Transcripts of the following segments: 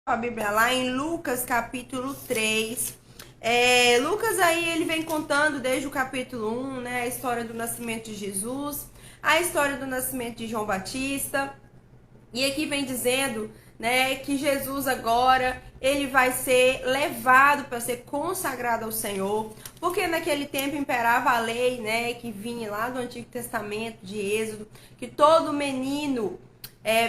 A Bíblia lá em Lucas capítulo 3. Lucas aí ele vem contando desde o capítulo 1, né, a história do nascimento de Jesus, a história do nascimento de João Batista. E aqui vem dizendo, né, que Jesus agora ele vai ser levado para ser consagrado ao Senhor, porque naquele tempo imperava a lei, né, que vinha lá do Antigo Testamento, de Êxodo, que todo menino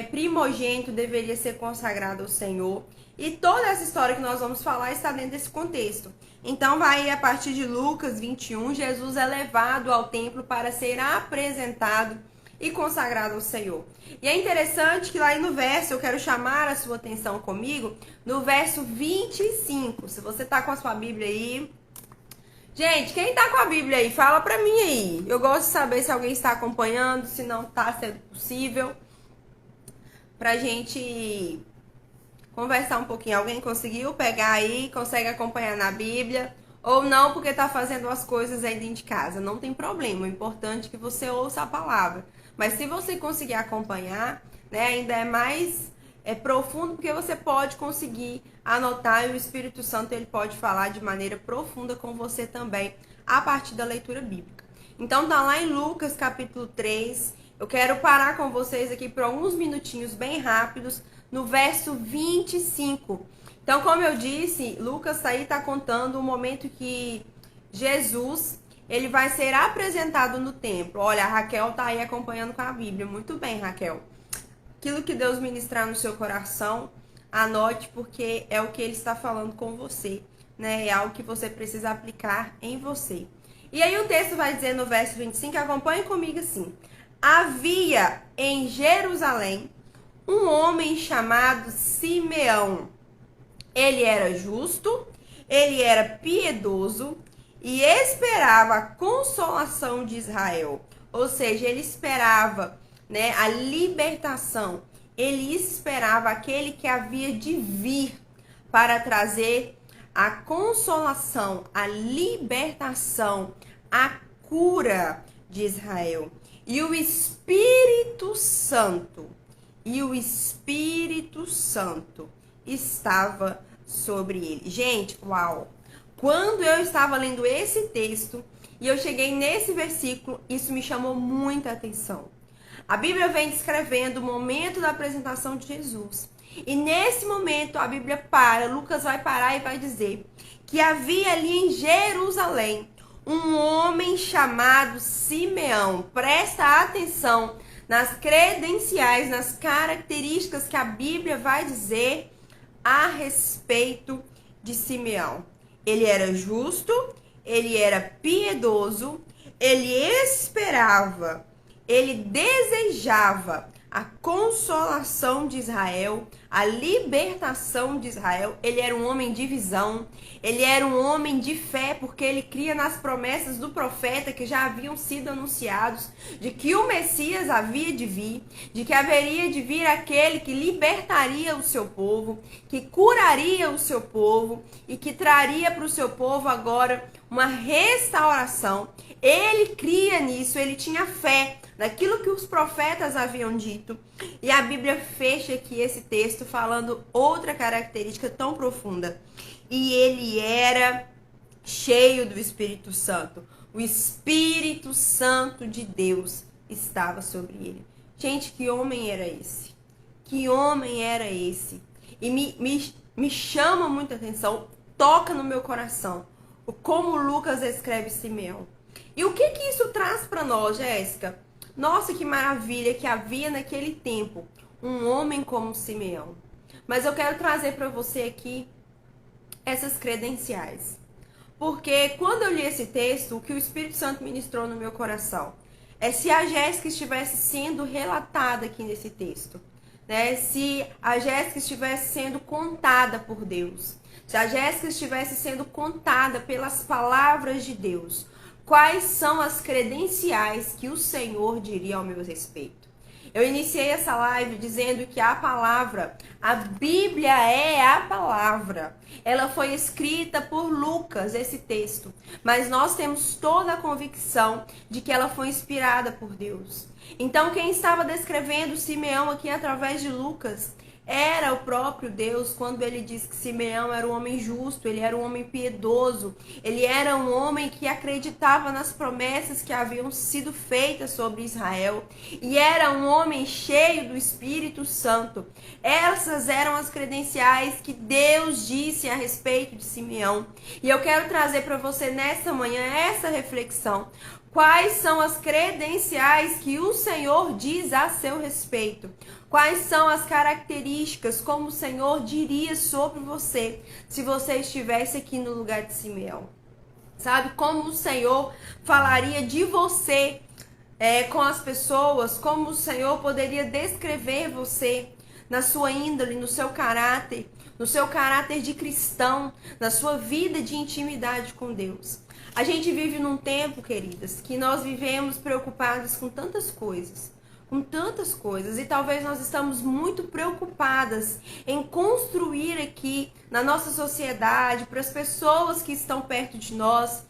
primogênito deveria ser consagrado ao Senhor. E toda essa história que nós vamos falar está dentro desse contexto. Então vai a partir de Lucas 21, Jesus é levado ao templo para ser apresentado e consagrado ao Senhor. E é interessante que lá no verso, eu quero chamar a sua atenção comigo, no verso 25. Se você tá com a sua Bíblia aí. Gente, quem tá com a Bíblia aí, fala pra mim aí. Eu gosto de saber se alguém está acompanhando, se não tá sendo possível, pra gente conversar um pouquinho. Alguém conseguiu pegar aí, consegue acompanhar na Bíblia? Ou não, porque tá fazendo as coisas aí dentro de casa. Não tem problema, o importante é que você ouça a palavra. Mas se você conseguir acompanhar, né, ainda é mais profundo, porque você pode conseguir anotar e o Espírito Santo ele pode falar de maneira profunda com você também, a partir da leitura bíblica. Então tá lá em Lucas capítulo 3. Eu quero parar com vocês aqui por alguns minutinhos bem rápidos, no verso 25. Então, como eu disse, Lucas aí está contando o momento que Jesus ele vai ser apresentado no templo. Olha, a Raquel tá aí acompanhando com a Bíblia. Muito bem, Raquel. Aquilo que Deus ministrar no seu coração, anote, porque é o que ele está falando com você, né? É algo que você precisa aplicar em você. E aí o texto vai dizer no verso 25, acompanhe comigo assim. Havia em Jerusalém um homem chamado Simeão. Ele era justo, ele era piedoso e esperava a consolação de Israel. Ou seja, ele esperava, né, a libertação. Ele esperava aquele que havia de vir para trazer a consolação, a libertação, a cura de Israel. E o Espírito Santo estava sobre ele. Gente, uau! Quando eu estava lendo esse texto e eu cheguei nesse versículo, isso me chamou muita atenção. A Bíblia vem descrevendo o momento da apresentação de Jesus. E nesse momento a Bíblia para, Lucas vai parar e vai dizer que havia ali em Jerusalém um homem chamado Simeão. Presta atenção nas credenciais, nas características que a Bíblia vai dizer a respeito de Simeão. Ele era justo, ele era piedoso, ele esperava, ele desejava a consolação de Israel, a libertação de Israel. Ele era um homem de visão, ele era um homem de fé, porque ele cria nas promessas do profeta que já haviam sido anunciados, de que o Messias havia de vir, de que haveria de vir aquele que libertaria o seu povo, que curaria o seu povo e que traria para o seu povo agora uma restauração. Ele cria nisso, ele tinha fé naquilo que os profetas haviam dito. E a Bíblia fecha aqui esse texto falando outra característica tão profunda. E ele era cheio do Espírito Santo. O Espírito Santo de Deus estava sobre ele. Gente, que homem era esse? Que homem era esse? E me chama muita atenção, toca no meu coração, como Lucas escreve Simeão. E o que isso traz para nós, Jéssica? Nossa, que maravilha que havia naquele tempo um homem como Simeão. Mas eu quero trazer para você aqui essas credenciais. Porque quando eu li esse texto, o que o Espírito Santo ministrou no meu coração é se a Jéssica estivesse sendo relatada aqui nesse texto, né? Se a Jéssica estivesse sendo contada por Deus, se a Jéssica estivesse sendo contada pelas palavras de Deus, quais são as credenciais que o Senhor diria ao meu respeito? Eu iniciei essa live dizendo que a palavra, a Bíblia é a palavra. Ela foi escrita por Lucas, esse texto. Mas nós temos toda a convicção de que ela foi inspirada por Deus. Então, quem estava descrevendo Simeão aqui através de Lucas era o próprio Deus quando ele diz que Simeão era um homem justo, ele era um homem piedoso, ele era um homem que acreditava nas promessas que haviam sido feitas sobre Israel e era um homem cheio do Espírito Santo. Essas eram as credenciais que Deus disse a respeito de Simeão. E eu quero trazer para você nessa manhã essa reflexão. Quais são as credenciais que o Senhor diz a seu respeito? Quais são as características como o Senhor diria sobre você se você estivesse aqui no lugar de Simeão? Sabe como o Senhor falaria de você com as pessoas? Como o Senhor poderia descrever você na sua índole, no seu caráter de cristão, na sua vida de intimidade com Deus? A gente vive num tempo, queridas, que nós vivemos preocupados com tantas coisas, e talvez nós estamos muito preocupadas em construir aqui na nossa sociedade, para as pessoas que estão perto de nós,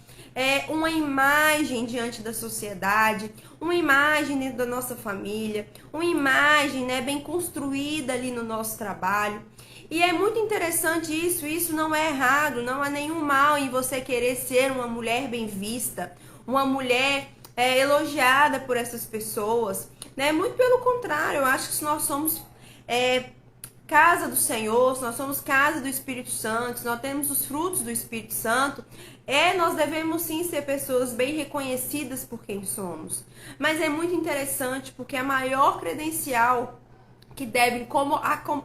uma imagem diante da sociedade, uma imagem dentro da nossa família, uma imagem, né, bem construída ali no nosso trabalho. E é muito interessante isso não é errado, não há nenhum mal em você querer ser uma mulher bem vista, uma mulher elogiada por essas pessoas, né? Muito pelo contrário, eu acho que se nós somos casa do Senhor, se nós somos casa do Espírito Santo, se nós temos os frutos do Espírito Santo, nós devemos sim ser pessoas bem reconhecidas por quem somos. Mas é muito interessante porque a maior credencial que deve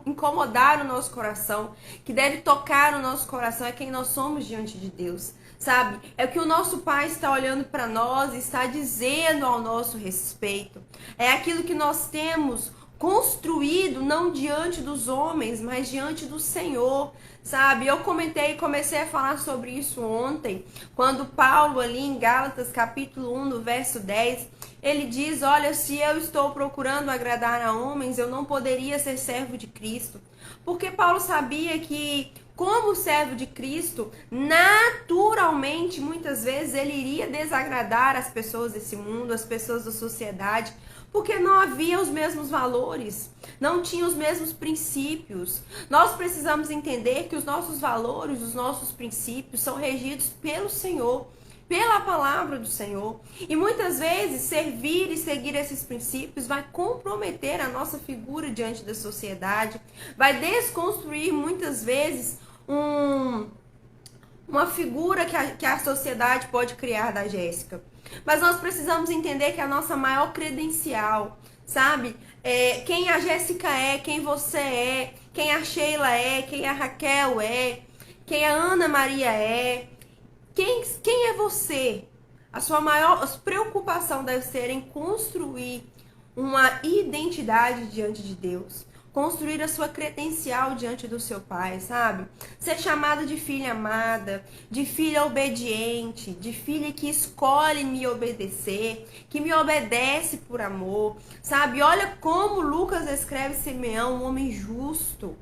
incomodar o nosso coração, que deve tocar o nosso coração, é quem nós somos diante de Deus, sabe? É o que o nosso Pai está olhando para nós e está dizendo ao nosso respeito. É aquilo que nós temos construído não diante dos homens, mas diante do Senhor, sabe? Eu comecei a falar sobre isso ontem, quando Paulo ali em Gálatas capítulo 1, no verso 10, ele diz, olha, se eu estou procurando agradar a homens, eu não poderia ser servo de Cristo. Porque Paulo sabia que, como servo de Cristo, naturalmente, muitas vezes, ele iria desagradar as pessoas desse mundo, as pessoas da sociedade, porque não havia os mesmos valores, não tinha os mesmos princípios. Nós precisamos entender que os nossos valores, os nossos princípios são regidos pelo Senhor, pela palavra do Senhor. E muitas vezes servir e seguir esses princípios vai comprometer a nossa figura diante da sociedade, vai desconstruir muitas vezes uma figura que a sociedade pode criar da Jéssica. Mas nós precisamos entender que a nossa maior credencial, sabe? Quem a Jéssica é, quem você é, quem a Sheila é, quem a Raquel é, quem a Ana Maria é. Quem é você? A sua maior preocupação deve ser em construir uma identidade diante de Deus. Construir a sua credencial diante do seu Pai, sabe? Ser chamada de filha amada, de filha obediente, de filha que escolhe me obedecer, que me obedece por amor, sabe? Olha como Lucas escreve Simeão, um homem justo,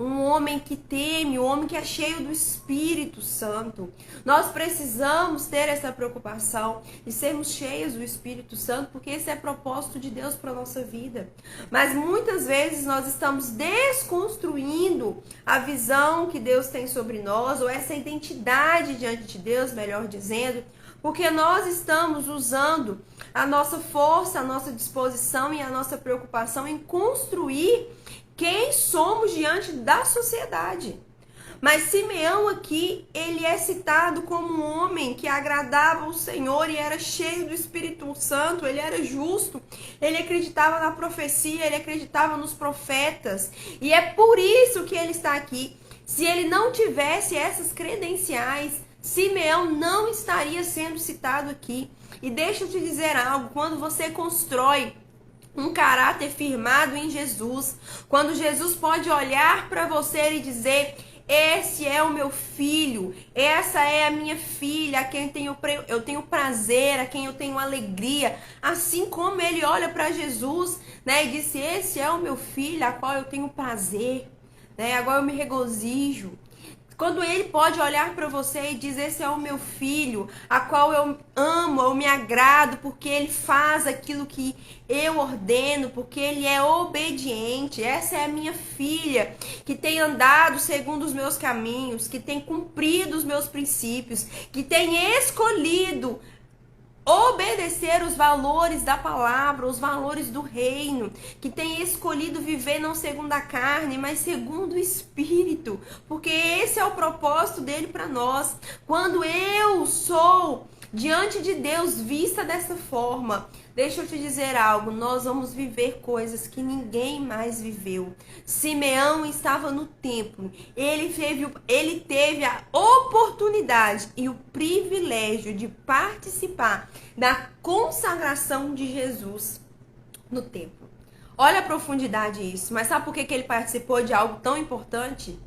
um homem que teme, um homem que é cheio do Espírito Santo. Nós precisamos ter essa preocupação de sermos cheios do Espírito Santo, porque esse é o propósito de Deus para a nossa vida. Mas muitas vezes nós estamos desconstruindo a visão que Deus tem sobre nós, ou essa identidade diante de Deus, melhor dizendo, porque nós estamos usando a nossa força, a nossa disposição e a nossa preocupação em construir quem somos diante da sociedade. Mas Simeão aqui, ele é citado como um homem que agradava o Senhor e era cheio do Espírito Santo, ele era justo, ele acreditava na profecia, ele acreditava nos profetas. E é por isso que ele está aqui. Se ele não tivesse essas credenciais, Simeão não estaria sendo citado aqui. E deixa eu te dizer algo, quando você constrói um caráter firmado em Jesus, quando Jesus pode olhar para você e dizer: esse é o meu filho, essa é a minha filha, a quem eu tenho prazer, a quem eu tenho alegria, assim como ele olha para Jesus, né, e disse: esse é o meu filho, a qual eu tenho prazer, né, agora eu me regozijo. Quando ele pode olhar para você e dizer: esse é o meu filho, a qual eu amo, eu me agrado, porque ele faz aquilo que eu ordeno, porque ele é obediente. Essa é a minha filha, que tem andado segundo os meus caminhos, que tem cumprido os meus princípios, que tem escolhido obedecer os valores da palavra, os valores do reino, que tem escolhido viver não segundo a carne, mas segundo o Espírito, porque esse é o propósito dele para nós. Quando eu sou diante de Deus vista dessa forma, deixa eu te dizer algo, nós vamos viver coisas que ninguém mais viveu. Simeão estava no templo, ele teve a oportunidade e o privilégio de participar da consagração de Jesus no templo. Olha a profundidade disso, mas sabe por que ele participou de algo tão importante?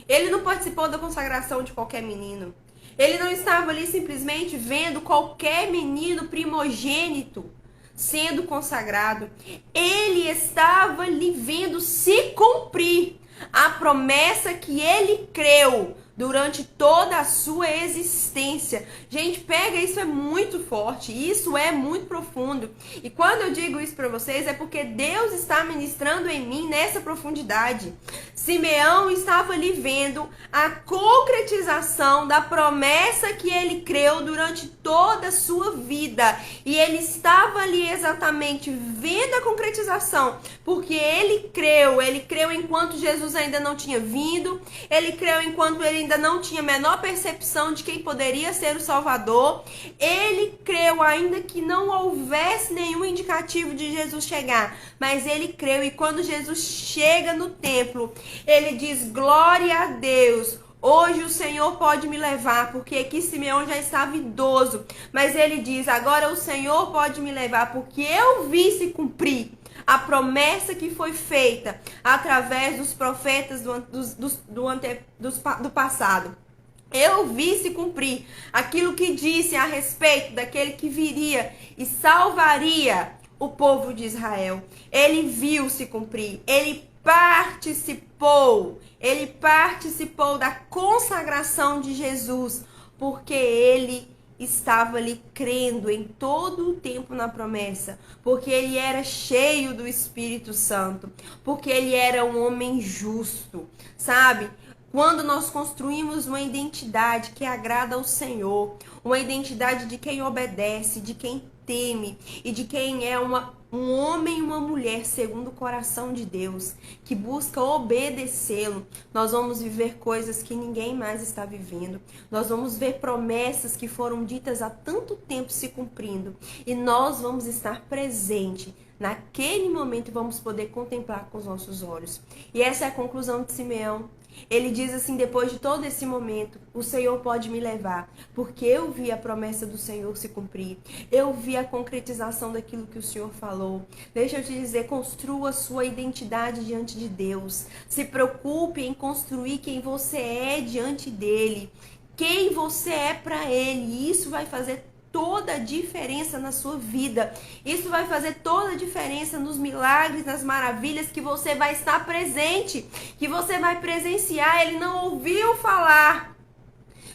Ele não participou da consagração de qualquer menino. Ele não estava ali simplesmente vendo qualquer menino primogênito sendo consagrado. Ele estava ali vendo se cumprir a promessa que ele creu durante toda a sua existência. Gente, pega, isso é muito forte, isso é muito profundo. E quando eu digo isso para vocês, é porque Deus está ministrando em mim nessa profundidade. Simeão estava ali vendo a concretização da promessa que ele creu durante toda a sua vida. E ele estava ali exatamente vendo a concretização, porque ele creu enquanto Jesus ainda não tinha vindo, ele creu enquanto ele ainda não tinha a menor percepção de quem poderia ser o Salvador. Ele creu ainda que não houvesse nenhum indicativo de Jesus chegar, mas ele creu, e quando Jesus chega no templo, ele diz: glória a Deus, hoje o Senhor pode me levar, porque aqui Simeão já estava idoso, mas ele diz: agora o Senhor pode me levar, porque eu vi se cumprir a promessa que foi feita através dos profetas do passado. Eu vi se cumprir aquilo que disse a respeito daquele que viria e salvaria o povo de Israel. Ele viu se cumprir, ele participou da consagração de Jesus, porque ele estava ali crendo em todo o tempo na promessa, porque ele era cheio do Espírito Santo, porque ele era um homem justo, sabe? Quando nós construímos uma identidade que agrada ao Senhor, uma identidade de quem obedece, de quem teme e de quem é um homem e uma mulher segundo o coração de Deus, que busca obedecê-lo, nós vamos viver coisas que ninguém mais está vivendo. Nós vamos ver promessas que foram ditas há tanto tempo se cumprindo, e nós vamos estar presente naquele momento e vamos poder contemplar com os nossos olhos. E essa é a conclusão de Simeão. Ele diz assim: depois de todo esse momento, o Senhor pode me levar, porque eu vi a promessa do Senhor se cumprir. Eu vi a concretização daquilo que o Senhor falou. Deixa eu te dizer, construa sua identidade diante de Deus. Se preocupe em construir quem você é diante dele, quem você é para ele. Isso vai fazer toda a diferença na sua vida. Isso vai fazer toda a diferença nos milagres, nas maravilhas que você vai estar presente, que você vai presenciar. Ele não ouviu falar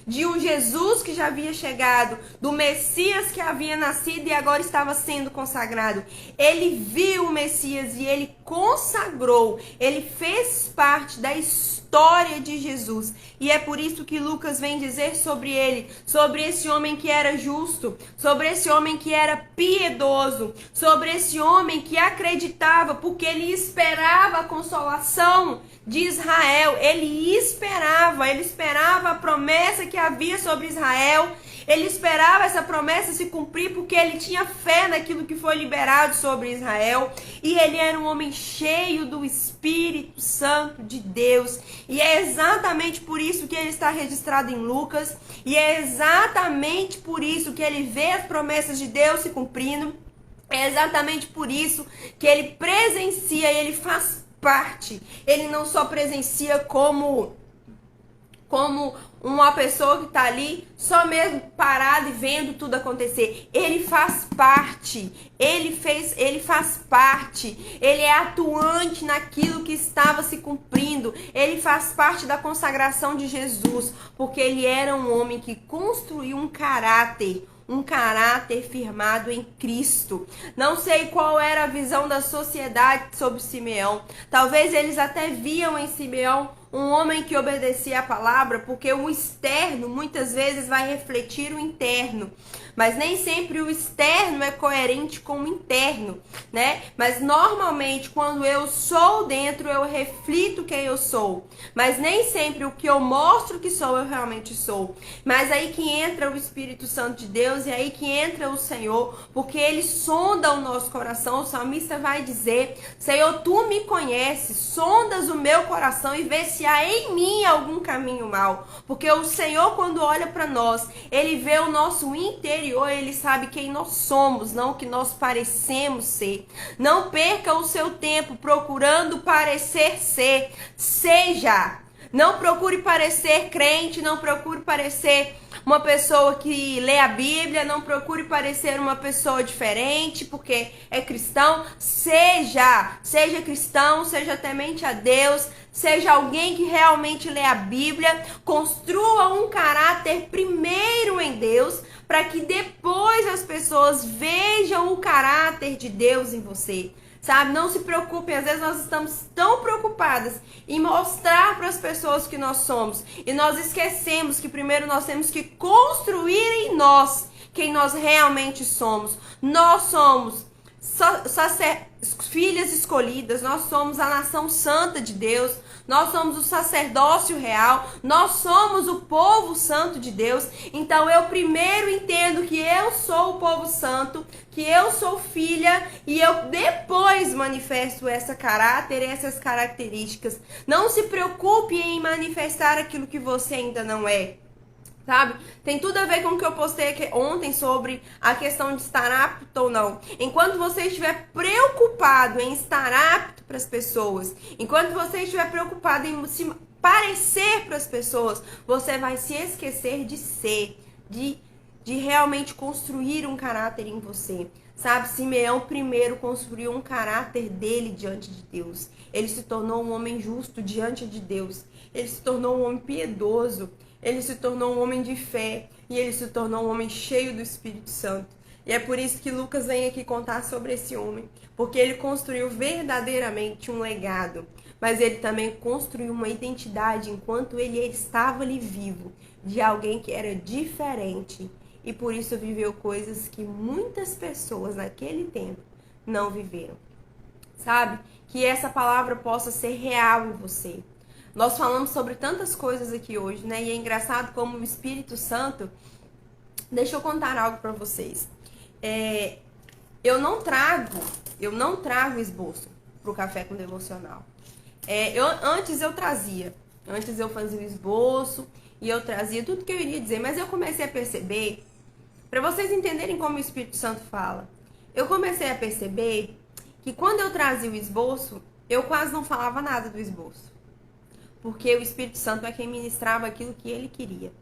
de um Jesus que já havia chegado, do Messias que havia nascido e agora estava sendo consagrado. Ele viu o Messias e ele consagrou, ele fez parte da história de Jesus. E é por isso que Lucas vem dizer sobre ele, sobre esse homem que era justo, sobre esse homem que era piedoso, sobre esse homem que acreditava, porque ele esperava a consolação de Israel. Ele esperava a promessa que havia sobre Israel. Ele esperava essa promessa se cumprir porque ele tinha fé naquilo que foi liberado sobre Israel. E ele era um homem cheio do Espírito Santo de Deus. E é exatamente por isso que ele está registrado em Lucas. E é exatamente por isso que ele vê as promessas de Deus se cumprindo. É exatamente por isso que ele presencia e ele faz parte. Ele não só presencia como como uma pessoa que está ali só mesmo parada e vendo tudo acontecer. Ele faz parte, ele faz parte, ele é atuante naquilo que estava se cumprindo, ele faz parte da consagração de Jesus, porque ele era um homem que construiu um caráter firmado em Cristo. Não sei qual era a visão da sociedade sobre Simeão. Talvez eles até viam em Simeão um homem que obedecia a palavra, porque o externo muitas vezes vai refletir o interno. Mas nem sempre o externo é coerente com o interno, né? Mas normalmente quando eu sou dentro, eu reflito quem eu sou. Mas nem sempre o que eu mostro que sou, eu realmente sou. Mas aí que entra o Espírito Santo de Deus e aí que entra o Senhor, porque ele sonda o nosso coração. O salmista vai dizer: Senhor, tu me conheces, sondas o meu coração e vê se há em mim algum caminho mau. Porque o Senhor, quando olha para nós, ele vê o nosso interior. Ele sabe quem nós somos, não o que nós parecemos ser. Não perca o seu tempo procurando parecer ser. Seja. Não procure parecer crente, não procure parecer uma pessoa que lê a Bíblia, não procure parecer uma pessoa diferente porque é cristão. Seja cristão, seja temente a Deus, seja alguém que realmente lê a Bíblia, construa um caráter primeiro em Deus, para que depois as pessoas vejam o caráter de Deus em você. Sabe, não se preocupem, às vezes nós estamos tão preocupadas em mostrar para as pessoas que nós somos e nós esquecemos que primeiro nós temos que construir em nós quem nós realmente somos. Nós somos filhas escolhidas, nós somos a nação santa de Deus, nós somos o sacerdócio real, nós somos o povo santo de Deus. Então eu primeiro entendo que eu sou o povo santo, que eu sou filha, e eu depois manifesto esse caráter, essas características. Não se preocupe em manifestar aquilo que você ainda não é. Sabe? Tem tudo a ver com o que eu postei aqui ontem sobre a questão de estar apto ou não. Enquanto você estiver preocupado em estar apto para as pessoas, enquanto você estiver preocupado em se parecer para as pessoas, você vai se esquecer de ser, de realmente construir um caráter em você. Sabe, Simeão primeiro construiu um caráter dele diante de Deus. Ele se tornou um homem justo diante de Deus. Ele se tornou um homem piedoso. Ele se tornou um homem de fé e ele se tornou um homem cheio do Espírito Santo. E é por isso que Lucas vem aqui contar sobre esse homem, porque ele construiu verdadeiramente um legado, mas ele também construiu uma identidade enquanto ele estava ali vivo, de alguém que era diferente e por isso viveu coisas que muitas pessoas naquele tempo não viveram. Sabe? Que essa palavra possa ser real em você. Nós falamos sobre tantas coisas aqui hoje, né? E é engraçado como o Espírito Santo... Deixa eu contar algo para vocês. Eu não trago esboço pro Café com Devocional. Antes eu trazia. Antes eu fazia o esboço e eu trazia tudo que eu iria dizer. Mas eu comecei a perceber, para vocês entenderem como o Espírito Santo fala, eu comecei a perceber que quando eu trazia o esboço, eu quase não falava nada do esboço. Porque o Espírito Santo é quem ministrava aquilo que ele queria.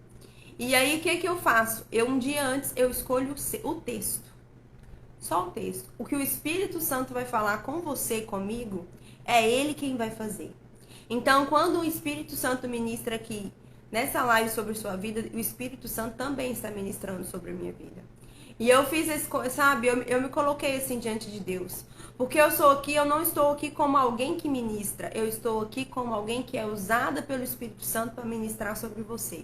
E aí, o que eu faço? Um dia antes, eu escolho o texto. Só o texto. O que o Espírito Santo vai falar com você e comigo, é ele quem vai fazer. Então, quando o Espírito Santo ministra aqui, nessa live sobre sua vida, o Espírito Santo também está ministrando sobre a minha vida. E eu fiz esse, sabe, eu me coloquei assim diante de Deus. Porque eu sou aqui, eu não estou aqui como alguém que ministra. Eu estou aqui como alguém que é usada pelo Espírito Santo para ministrar sobre você.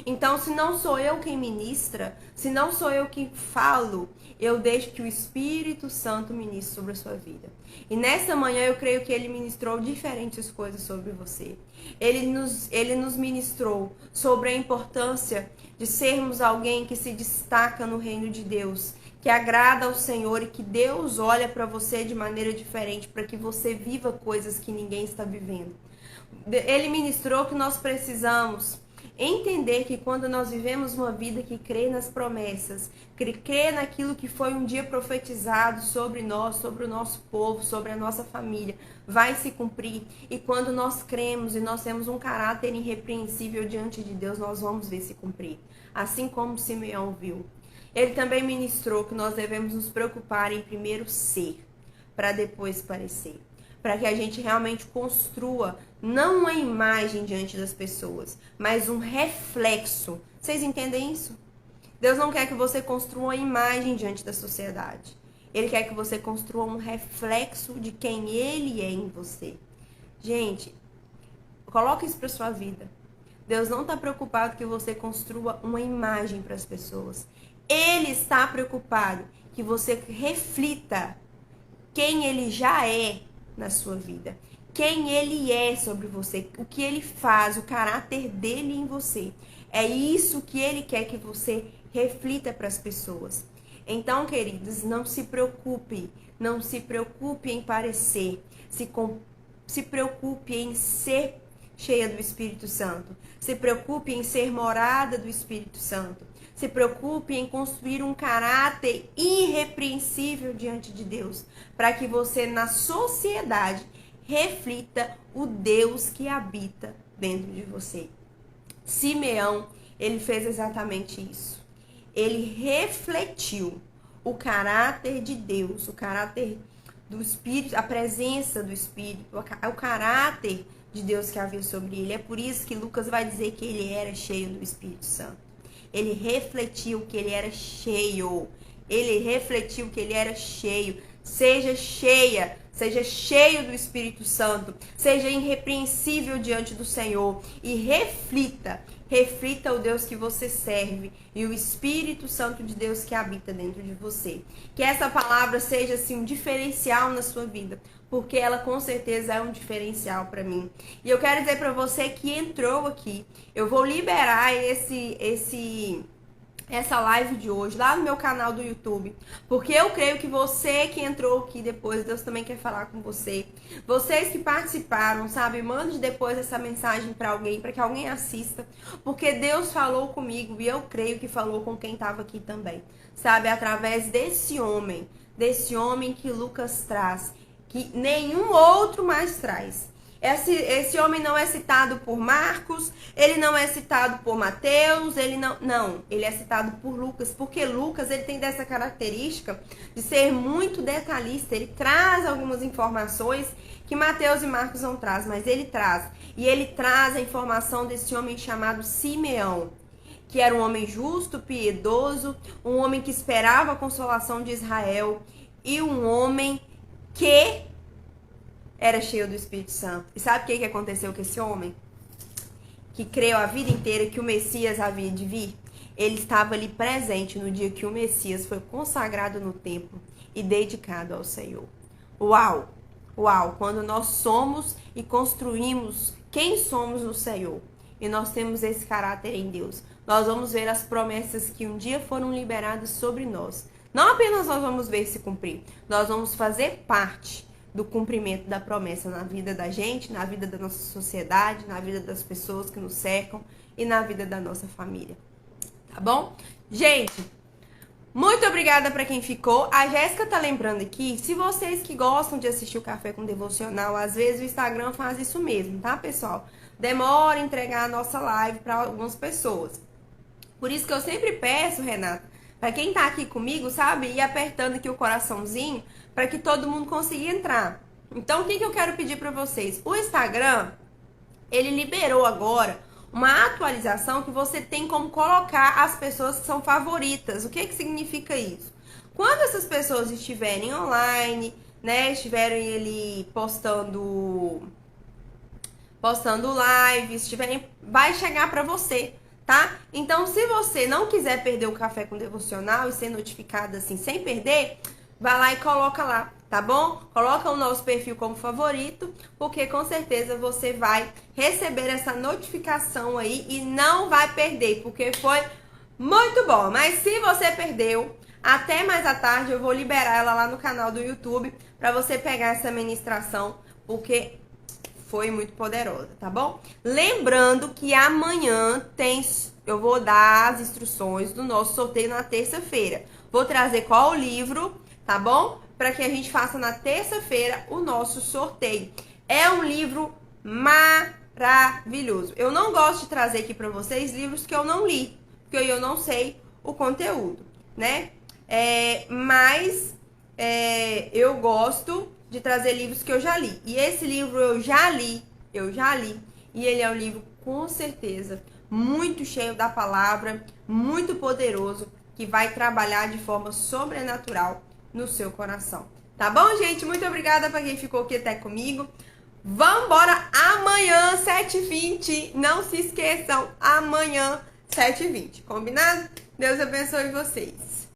Então, se não sou eu quem ministra, se não sou eu quem falo, eu deixo que o Espírito Santo ministre sobre a sua vida. E nessa manhã eu creio que ele ministrou diferentes coisas sobre você. Ele nos ministrou sobre a importância de sermos alguém que se destaca no reino de Deus, que agrada ao Senhor e que Deus olha para você de maneira diferente para que você viva coisas que ninguém está vivendo. Ele ministrou que nós precisamos Entender que quando nós vivemos uma vida que crê nas promessas, que crê naquilo que foi um dia profetizado sobre nós, sobre o nosso povo, sobre a nossa família, vai se cumprir. E quando nós cremos e nós temos um caráter irrepreensível diante de Deus, nós vamos ver se cumprir. Assim como Simeão viu. Ele também ministrou que nós devemos nos preocupar em primeiro ser, para depois parecer. Para que a gente realmente construa não uma imagem diante das pessoas, mas um reflexo. Vocês entendem isso? Deus não quer que você construa uma imagem diante da sociedade. Ele quer que você construa um reflexo de quem Ele é em você. Gente, coloque isso para sua vida. Deus não está preocupado que você construa uma imagem para as pessoas. Ele está preocupado que você reflita quem Ele já é na sua vida, quem Ele é sobre você, o que Ele faz, o caráter dele em você. É isso que Ele quer que você reflita para as pessoas. Então, queridos, não se preocupe em parecer, se preocupe em ser cheia do Espírito Santo, se preocupe em ser morada do Espírito Santo, se preocupe em construir um caráter irrepreensível diante de Deus, para que você na sociedade reflita o Deus que habita dentro de você. Simeão, ele fez exatamente isso. Ele refletiu o caráter de Deus, o caráter do Espírito, a presença do Espírito, o caráter de Deus que havia sobre ele. É por isso que Lucas vai dizer que ele era cheio do Espírito Santo. Ele refletiu que ele era cheio. Ele refletiu que ele era cheio. Seja cheio do Espírito Santo. Seja irrepreensível diante do Senhor. E reflita o Deus que você serve e o Espírito Santo de Deus que habita dentro de você. Que essa palavra seja assim um diferencial na sua vida, porque ela com certeza é um diferencial para mim. E eu quero dizer para você que entrou aqui, eu vou liberar essa live de hoje lá no meu canal do YouTube, porque eu creio que você que entrou aqui depois, Deus também quer falar com você. Vocês que participaram, sabe, mande depois essa mensagem para alguém, para que alguém assista, porque Deus falou comigo e eu creio que falou com quem estava aqui também, sabe, através desse homem que Lucas traz, que nenhum outro mais traz. Esse homem não é citado por Marcos, ele não é citado por Mateus, ele é citado por Lucas, porque Lucas ele tem dessa característica de ser muito detalhista, ele traz algumas informações que Mateus e Marcos não trazem, mas ele traz. E ele traz a informação desse homem chamado Simeão, que era um homem justo, piedoso, um homem que esperava a consolação de Israel e um homem que era cheio do Espírito Santo. E sabe o que aconteceu com esse homem? Que creu a vida inteira que o Messias havia de vir. Ele estava ali presente no dia que o Messias foi consagrado no templo e dedicado ao Senhor. Uau! Uau! Quando nós somos e construímos quem somos no Senhor, e nós temos esse caráter em Deus, nós vamos ver as promessas que um dia foram liberadas sobre nós. Não apenas nós vamos ver se cumprir, nós vamos fazer parte do cumprimento da promessa na vida da gente, na vida da nossa sociedade, na vida das pessoas que nos cercam e na vida da nossa família. Tá bom? Gente, muito obrigada para quem ficou. A Jéssica tá lembrando aqui, se vocês que gostam de assistir o Café com Devocional, às vezes o Instagram faz isso mesmo, tá, pessoal? Demora a entregar a nossa live para algumas pessoas. Por isso que eu sempre peço, Renata, para quem tá aqui comigo, sabe, ir apertando aqui o coraçãozinho para que todo mundo consiga entrar. Então, o que eu quero pedir para vocês? O Instagram, ele liberou agora uma atualização que você tem como colocar as pessoas que são favoritas. O que significa isso? Quando essas pessoas estiverem online, né, estiverem ali postando lives, vai chegar para você, tá? Então, se você não quiser perder o Café com Devocional e ser notificado assim sem perder, vai lá e coloca lá, tá bom? Coloca o nosso perfil como favorito, porque com certeza você vai receber essa notificação aí e não vai perder, porque foi muito bom. Mas se você perdeu, até mais à tarde eu vou liberar ela lá no canal do YouTube para você pegar essa ministração, porque foi muito poderosa, tá bom? Lembrando que amanhã eu vou dar as instruções do nosso sorteio na terça-feira. Vou trazer qual o livro, tá bom? Para que a gente faça na terça-feira o nosso sorteio. É um livro maravilhoso. Eu não gosto de trazer aqui para vocês livros que eu não li, porque eu não sei o conteúdo, né? Mas eu gosto de trazer livros que eu já li. E esse livro eu já li. E ele é um livro, com certeza, muito cheio da palavra, muito poderoso, que vai trabalhar de forma sobrenatural no seu coração. Tá bom, gente? Muito obrigada para quem ficou aqui até comigo. Vamos embora amanhã, 7h20. Não se esqueçam, amanhã, 7h20. Combinado? Deus abençoe vocês.